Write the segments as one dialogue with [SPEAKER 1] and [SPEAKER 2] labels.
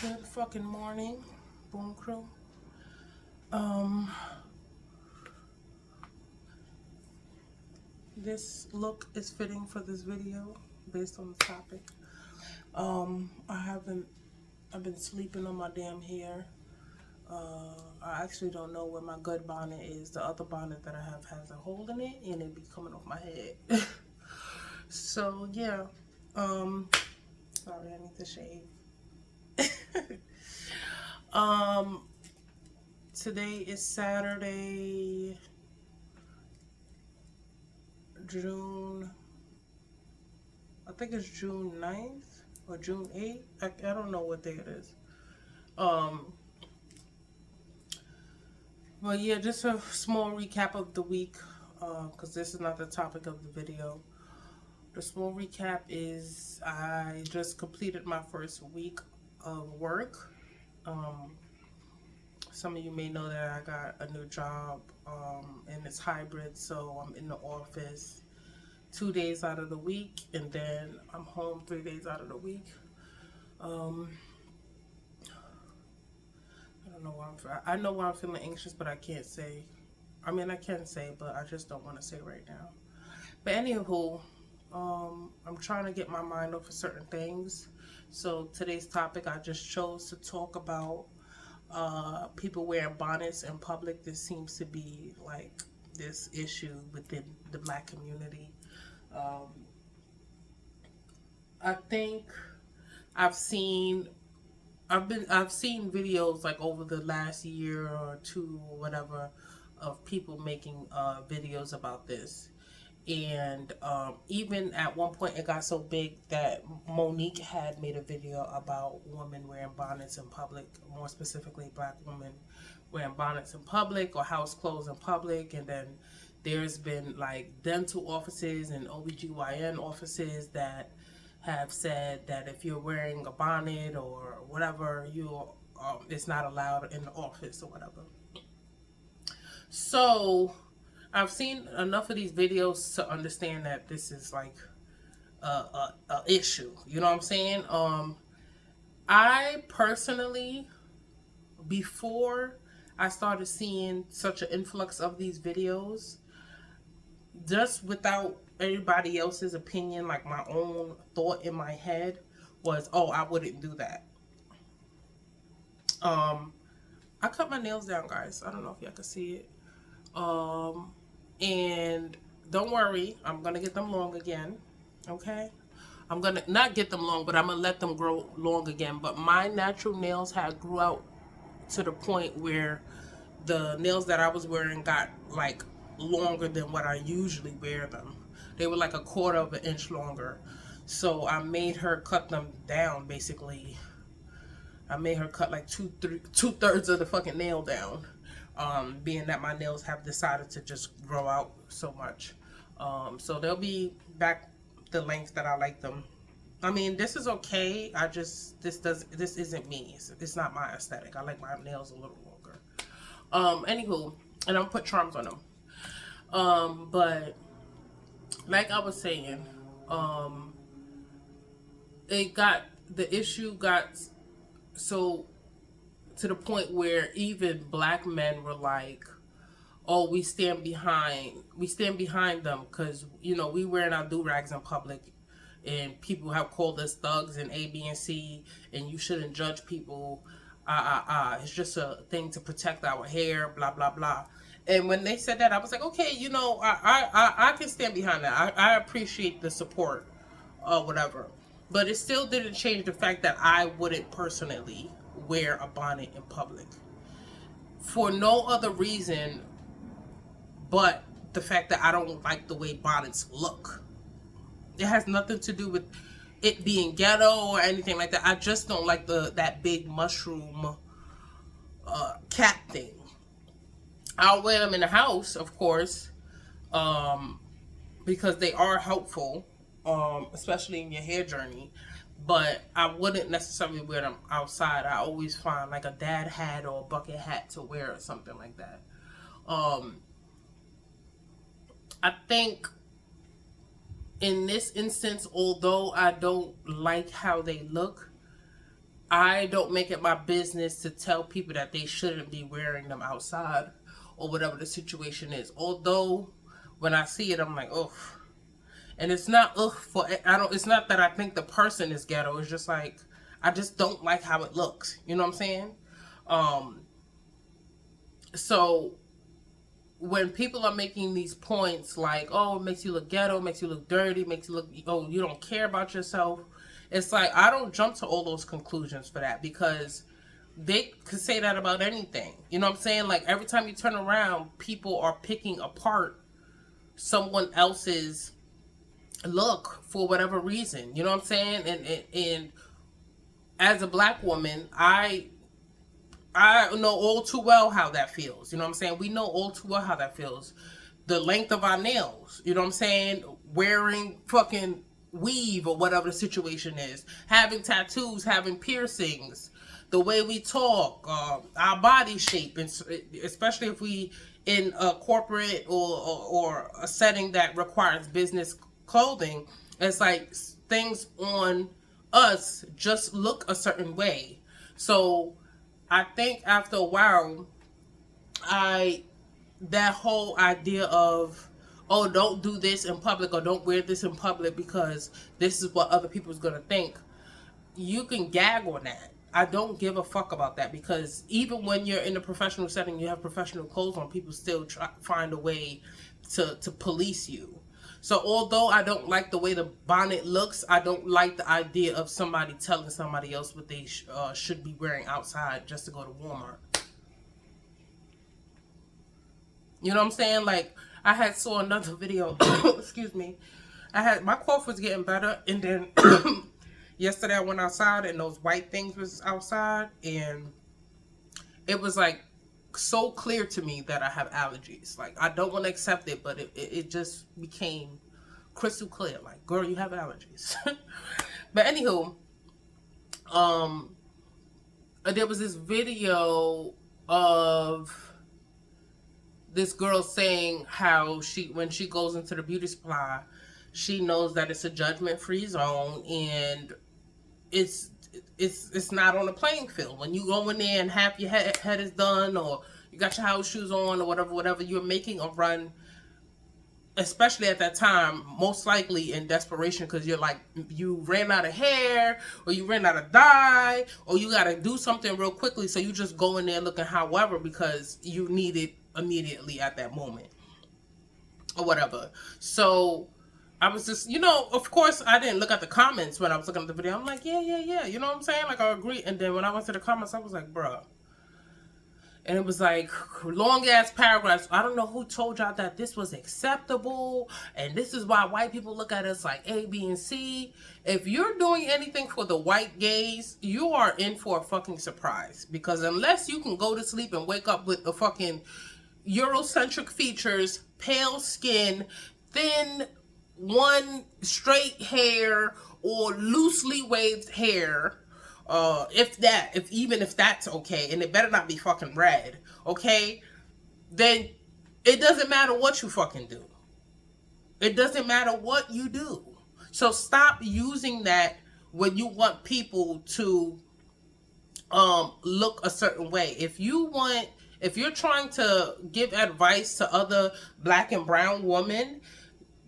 [SPEAKER 1] Good fucking morning, Boom Crew. Um, this look is fitting for this video based on the topic. I've been sleeping on my damn hair. I actually don't know where my good bonnet is. The other bonnet that I have has a hole in it, and it be coming off my head. So yeah, sorry, I need to shave. um, Today is Saturday, June. I think it's June 9th or June 8th. I don't know what day it is. Um, but yeah, just a small recap of the week, because this is not the topic of the video. The small recap is I just completed my first week of work. Um, some of you may know that I got a new job, and it's hybrid, so I'm in the office 2 days out of the week, and then I'm home 3 days out of the week. I don't know why I know why I'm feeling anxious, but I can't say. I mean, I can say, but I just don't want to say right now. But anywho, I'm trying to get my mind off of certain things. So today's topic, I just chose to talk about people wearing bonnets in public. This seems to be like this issue within the black community. Um, I think I've seen I've seen videos like over the last year or two or whatever of people making videos about this. And even at one point, it got so big that Monique had made a video about women wearing bonnets in public, more specifically, black women wearing bonnets in public or house clothes in public. And then there's been like dental offices and OBGYN offices that have said that if you're wearing a bonnet or whatever, it's not allowed in the office or whatever. So I've seen enough of these videos to understand that this is like a issue. You know what I'm saying? I personally, before I started seeing such an influx of these videos, just without everybody else's opinion, like my own thought in my head was, oh, I wouldn't do that. Um, I cut my nails down, guys. I don't know if y'all can see it. Um, and don't worry, I'm gonna get them long again. Okay? I'm gonna not get them long, but I'm gonna let them grow long again. But my natural nails had grew out to the point where the nails that I was wearing got like longer than what I usually wear them. They were like a quarter of an inch longer. So I made her cut them down basically. I made her cut like two-thirds of the fucking nail down. Being that my nails have decided to just grow out so much. So they'll be back the length that I like them. I mean, this is okay. This isn't me. It's not my aesthetic. I like my nails a little longer. Anywho, and I'm put charms on them. But like I was saying, um, the issue got so to the point where even black men were like, "Oh, we stand behind them because we wearing our do rags in public, and people have called us thugs and A, B, and C, and you shouldn't judge people. It's just a thing to protect our hair, blah blah blah." And when they said that, I was like, okay, I can stand behind that. I appreciate the support, or whatever. But it still didn't change the fact that I wouldn't personally wear a bonnet in public for no other reason but the fact that I don't like the way bonnets look. It has nothing to do with it being ghetto or anything like that. I just don't like that big mushroom cap thing. I'll wear them in the house, of course, um, because they are helpful, especially in your hair journey. But I wouldn't necessarily wear them outside. I always find like a dad hat or a bucket hat to wear or something like that. Um, I think in this instance, although I don't like how they look, I don't make it my business to tell people that they shouldn't be wearing them outside or whatever the situation is. Although when I see it, I'm like, oh. And it's not for I don't. It's not that I think the person is ghetto. It's just like I just don't like how it looks. You know what I'm saying? Um, so when people are making these points like, oh, it makes you look ghetto, makes you look dirty, makes you look, oh, you don't care about yourself. It's like I don't jump to all those conclusions for that, because they could say that about anything. You know what I'm saying? Like every time you turn around, people are picking apart someone else's look for whatever reason. You know what I'm saying? And as a black woman, I know all too well how that feels. You know what I'm saying? We know all too well how that feels. The length of our nails. You know what I'm saying? Wearing fucking weave or whatever the situation is. Having tattoos, having piercings. The way we talk, our body shape, and especially if we in a corporate or a setting that requires business clothing, it's like things on us just look a certain way. So I think after a while, I that whole idea of, oh, don't do this in public or don't wear this in public because this is what other people's gonna think. You can gag on that. I don't give a fuck about that, because even when you're in a professional setting, you have professional clothes on, people still find a way to police you. So although I don't like the way the bonnet looks, I don't like the idea of somebody telling somebody else what they should be wearing outside just to go to Walmart. You know what I'm saying? Like, I had saw another video. Excuse me. My cough was getting better, and then yesterday I went outside and those white things was outside, and it was like so clear to me that I have allergies. Like, I don't want to accept it, but it just became crystal clear. Like, girl, you have allergies. But anywho, there was this video of this girl saying how when she goes into the beauty supply, she knows that it's a judgment-free zone, and it's not on a playing field. When you go in there and half your head is done, or you got your house shoes on, or whatever, you're making a run, especially at that time, most likely in desperation, because you're like, you ran out of hair, or you ran out of dye, or you got to do something real quickly, so you just go in there looking however, because you need it immediately at that moment, or whatever. So I was just, of course, I didn't look at the comments when I was looking at the video. I'm like, yeah. You know what I'm saying? Like, I agree. And then when I went to the comments, I was like, bruh. And it was like long ass paragraphs. I don't know who told y'all that this was acceptable, and this is why white people look at us like A, B, and C. If you're doing anything for the white gaze, you are in for a fucking surprise. Because unless you can go to sleep and wake up with the fucking Eurocentric features, pale skin, thin, one straight hair, or loosely waved hair, even if that's okay, and it better not be fucking red, okay, then it doesn't matter what you fucking do. It doesn't matter what you do. So stop using that when you want people to look a certain way. If you're trying to give advice to other black and brown women,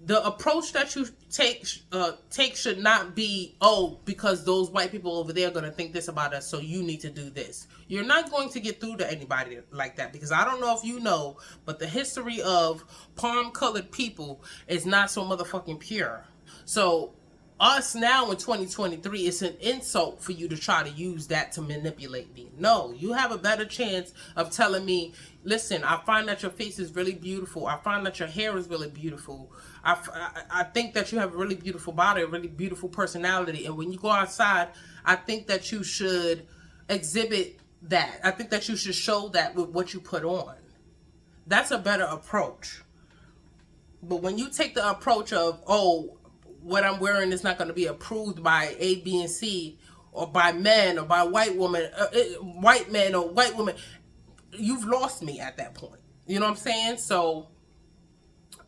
[SPEAKER 1] the approach that you take should not be, oh, because those white people over there are going to think this about us, so you need to do this. You're not going to get through to anybody like that, because I don't know if you know, but the history of palm-colored people is not so motherfucking pure. So us now in 2023, it's an insult for you to try to use that to manipulate me. No, you have a better chance of telling me, listen, I find that your face is really beautiful. I find that your hair is really beautiful. I think that you have a really beautiful body, a really beautiful personality. And when you go outside, I think that you should exhibit that. I think that you should show that with what you put on. That's a better approach. But when you take the approach of, oh, what I'm wearing is not going to be approved by A, B, and C, or by men, or by white men or white women, you've lost me at that point. You know what I'm saying? So,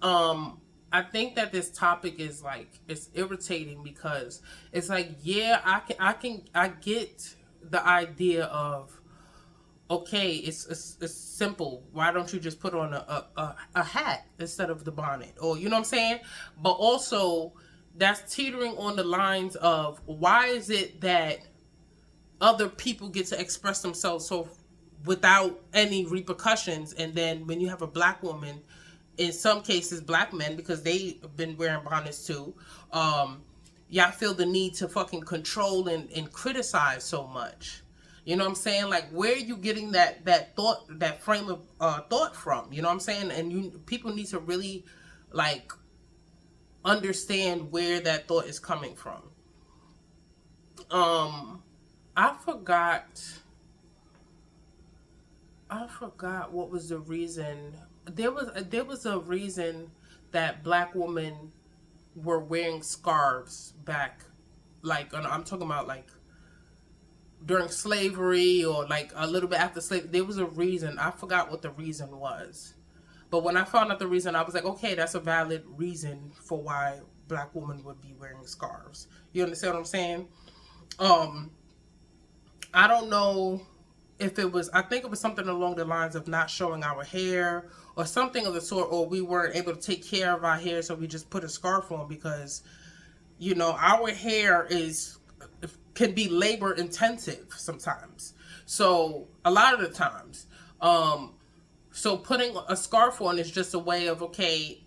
[SPEAKER 1] I think that this topic is like, it's irritating, because it's like, yeah, I get the idea of, okay, it's simple. Why don't you just put on a hat instead of the bonnet? Or, you know what I'm saying? But also, that's teetering on the lines of, why is it that other people get to express themselves so without any repercussions, and then when you have a black woman, in some cases black men, because they've been wearing bonnets too, y'all feel the need to fucking control and criticize so much. You know what I'm saying? Like, where are you getting that thought, that frame of thought from? You know what I'm saying? And people need to really, like, understand where that thought is coming from. Um, I forgot. I forgot what was the reason. There was a reason that black women were wearing scarves back, like, I'm talking about like during slavery, or like a little bit after slavery. There was a reason. I forgot what the reason was. But when I found out the reason, I was like, okay, that's a valid reason for why black women would be wearing scarves. You understand what I'm saying? Um, I don't know if it was, I think it was something along the lines of not showing our hair or something of the sort, or we weren't able to take care of our hair, so we just put a scarf on because, our hair can be labor intensive sometimes. So a lot of the times, so putting a scarf on is just a way of, okay,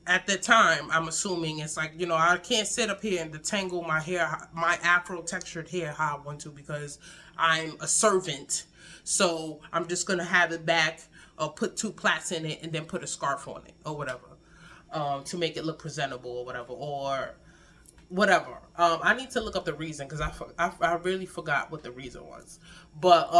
[SPEAKER 1] at the time, I'm assuming it's like, I can't sit up here and detangle my hair, my afro textured hair how I want to, because I'm a servant. So I'm just going to have it back, or put two plaits in it and then put a scarf on it or whatever, to make it look presentable or whatever. I need to look up the reason, because I really forgot what the reason was. But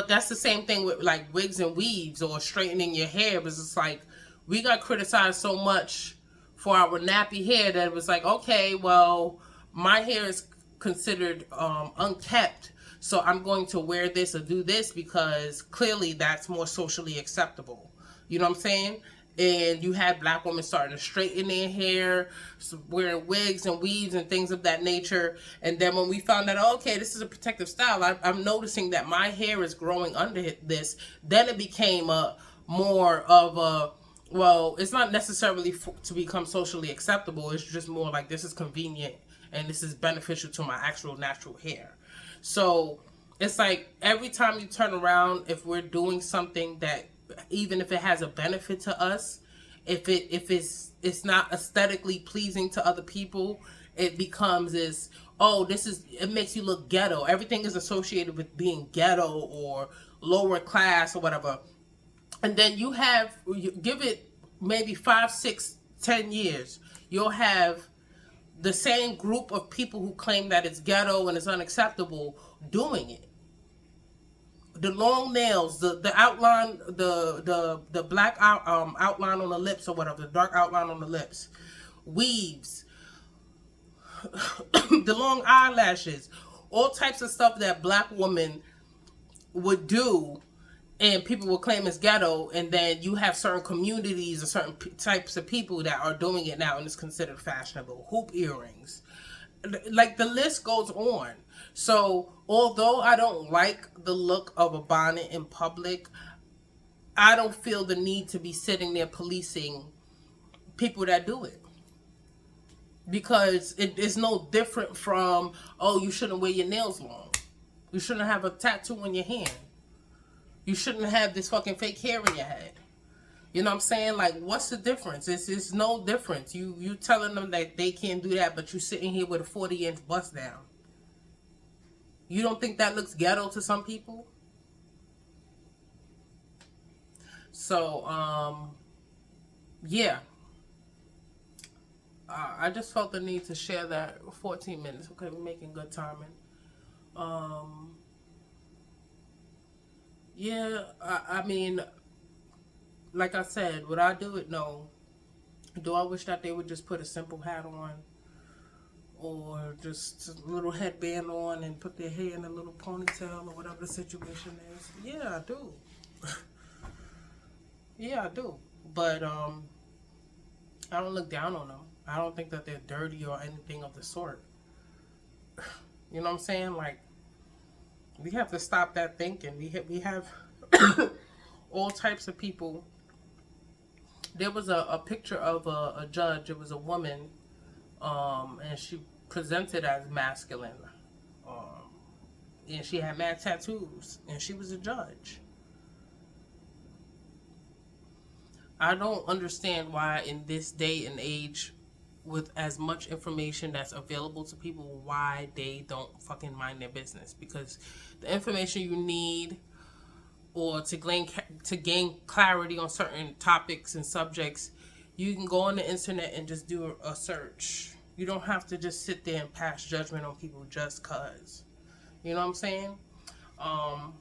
[SPEAKER 1] that's the same thing with like wigs and weaves or straightening your hair. Because it's like, we got criticized so much for our nappy hair that it was like, okay, well, my hair is considered unkept, so I'm going to wear this or do this because clearly that's more socially acceptable. You know what I'm saying? And you had black women starting to straighten their hair, wearing wigs and weaves and things of that nature. And then when we found out, okay, this is a protective style, I'm noticing that my hair is growing under this. Then it became a more of a, well, it's not necessarily to become socially acceptable. It's just more like, this is convenient and this is beneficial to my actual natural hair. So it's like, every time you turn around, if we're doing something that, even if it has a benefit to us, if it's not aesthetically pleasing to other people, it becomes this, oh, it makes you look ghetto. Everything is associated with being ghetto or lower class or whatever. And then you give it maybe 5, 6, 10 years, you'll have the same group of people who claim that it's ghetto and it's unacceptable doing it. The long nails, the outline, the black outline on the lips or whatever, the dark outline on the lips, weaves, the long eyelashes, all types of stuff that black women would do, and people will claim it's ghetto. And then you have certain communities or certain types of people that are doing it now, and it's considered fashionable. Hoop earrings, like, the list goes on. So although I don't like the look of a bonnet in public, I don't feel the need to be sitting there policing people that do it, because it is no different from, oh, you shouldn't wear your nails long, you shouldn't have a tattoo on your hand, you shouldn't have this fucking fake hair in your head. You know what I'm saying? Like, what's the difference? It's no difference. You telling them that they can't do that, but you sitting here with a 40-inch bust down. You don't think that looks ghetto to some people? So, yeah. I just felt the need to share that. 14 minutes. Okay, we're making good timing. Yeah, I mean, like I said, would I do it? No. Do I wish that they would just put a simple hat on, or just a little headband on and put their hair in a little ponytail, or whatever the situation is? Yeah, I do. Yeah, I do. But I don't look down on them. I don't think that they're dirty or anything of the sort. You know what I'm saying? Like, we have to stop that thinking. We have all types of people. There was a picture of a judge. It was a woman, and she presented as masculine, um, and she had mad tattoos, and she was a judge. I don't understand why in this day and age, with as much information that's available to people, why they don't fucking mind their business. Because the information you need, or to gain clarity on certain topics and subjects, you can go on the internet and just do a search. You don't have to just sit there and pass judgment on people just cause. You know what I'm saying? Um,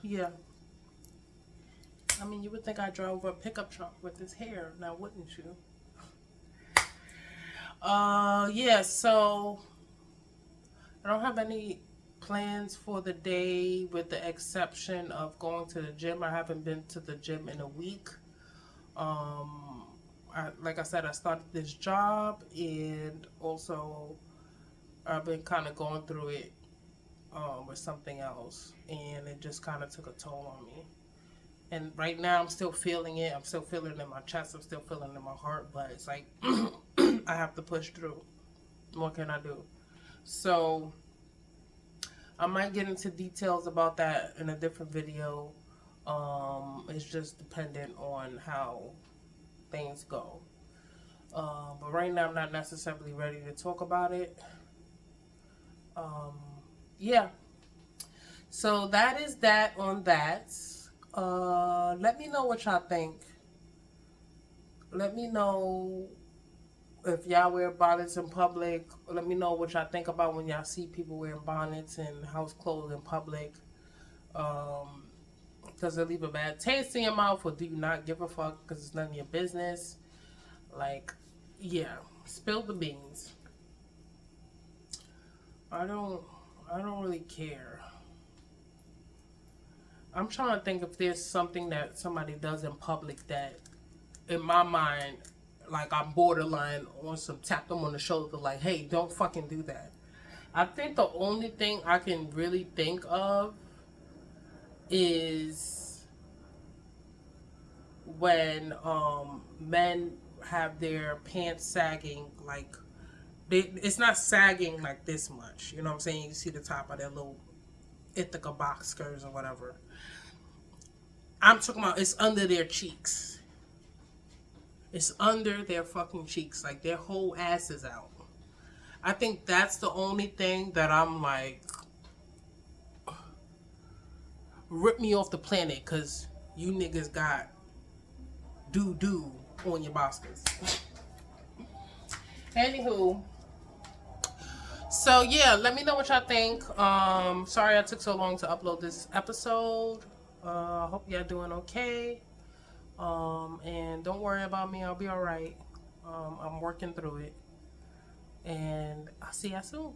[SPEAKER 1] yeah. I mean, you would think I drove a pickup truck with this hair, now wouldn't you? Yeah, so I don't have any plans for the day with the exception of going to the gym. I haven't been to the gym in a week. Um, like I said, I started this job, and also I've been kind of going through it with something else, and it just kind of took a toll on me. And right now, I'm still feeling it. I'm still feeling it in my chest. I'm still feeling it in my heart. But it's like I have to push through. What can I do? So I might get into details about that in a different video. It's just dependent on how things go. But right now, I'm not necessarily ready to talk about it. Um, yeah. So that is that on that. Let me know what y'all think. Let me know if y'all wear bonnets in public. Let me know what y'all think about when y'all see people wearing bonnets and house clothes in public. Um, does it leave a bad taste in your mouth, or do you not give a fuck because it's none of your business? Like, yeah, spill the beans. I don't. I don't really care. I'm trying to think if there's something that somebody does in public that, in my mind, like I'm borderline on some tap them on the shoulder, like, hey, don't fucking do that. I think the only thing I can really think of is when men have their pants sagging, like it's not sagging like this much. You know what I'm saying? You see the top of their little Ithaca box skirts or whatever. I'm talking about it's under their cheeks. It's under their fucking cheeks. Like their whole ass is out. I think that's the only thing that I'm like, rip me off the planet because you niggas got doo doo on your baskets. Anywho, so yeah, let me know what y'all think. Sorry I took so long to upload this episode. Hope y'all doing okay. And don't worry about me. I'll be all right. I'm working through it, and I'll see y'all soon.